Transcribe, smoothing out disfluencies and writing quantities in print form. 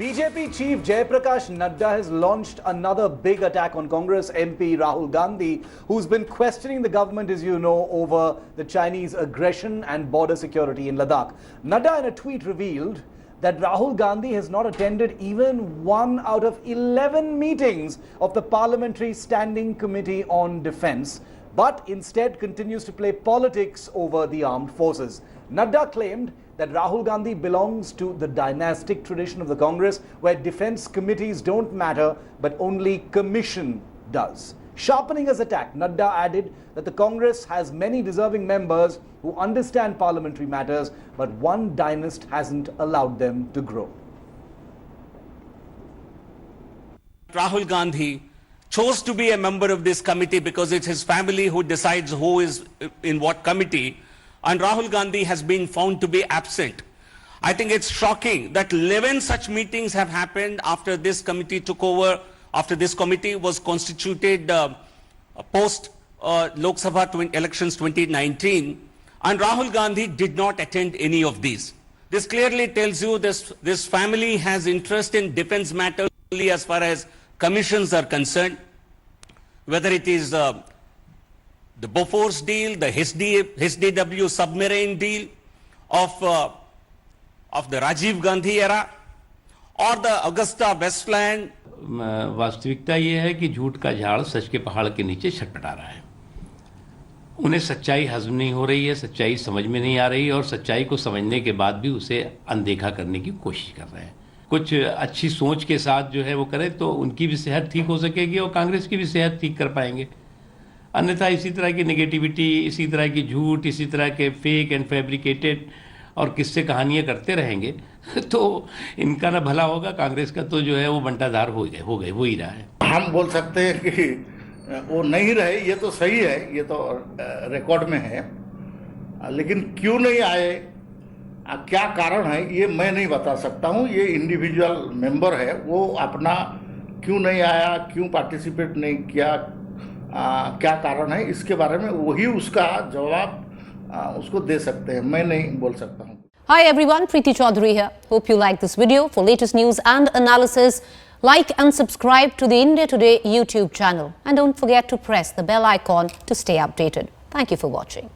BJP chief Jayaprakash Nadda has launched another big attack on Congress MP Rahul Gandhi, who's been questioning the government, as you know, over the Chinese aggression and border security in Ladakh. Nadda in a tweet revealed that Rahul Gandhi has not attended even 1 out of 11 meetings of the Parliamentary Standing Committee on Defence, but instead continues to play politics over the armed forces. Nadda claimed that Rahul Gandhi belongs to the dynastic tradition of the Congress, where defence committees don't matter, but only commission does. Sharpening his attack, Nadda added that the Congress has many deserving members who understand parliamentary matters, but one dynast hasn't allowed them to grow. Rahul Gandhi chose to be a member of this committee because it's his family who decides who is in what committee, and Rahul Gandhi has been found to be absent. I think it's shocking that 11 such meetings have happened after this committee took over, after this committee was constituted post Lok Sabha elections 2019, and Rahul Gandhi did not attend any of these. This clearly tells you this family has interest in defense matters only as far as commissions are concerned, whether it is the Bofors deal, the HDW submarine deal of the Rajiv Gandhi era, or the Augusta Westland. वास्तविकता ये है कि झूठ का झाड़ सच के पहाड़ के नीचे छटपटा रहा है। उन्हें सच्चाई हजम नहीं हो रही है, सच्चाई समझ में नहीं आ रही है, और सच्चाई को समझने के बाद भी उसे अनदेखा करने की कोशिश कर रहे हैं। कुछ अच्छी सोच के साथ जो है वो करें तो उनकी भी सेहत ठीक हो सकेगी और कांग्रेस की भी सेहत ठीक कर पाएंगे। अन्यथा इसी तरह की नेगेटिविटी, इसी तरह की झूठ, इसी तरह के फेक एंड फैब्रिकेटेड और किस्से कहानियाँ करते रहेंगे तो इनका ना भला होगा, कांग्रेस का तो जो है वो बंटाधार हो ही रहा है। हम बोल सकते हैं कि वो नहीं रहे, ये तो सही है, ये तो रिकॉर्ड में है, लेकिन क्यों नहीं आए, क्या कारण है, ये मैं नहीं बता सकता हूँ। ये इंडिविजुअल मेंबर है, वो अपना क्यों नहीं आया, क्यों पार्टिसिपेट नहीं किया, क्या कारण है, इसके बारे में वही उसका जवाब उसको दे सकते हैं, मैं नहीं बोल सकता हूँ। Hi everyone, Preeti Chaudhary here. Hope you like this video. For latest news and analysis, like and subscribe to the India Today YouTube channel. And don't forget to press the bell icon to stay updated. Thank you for watching.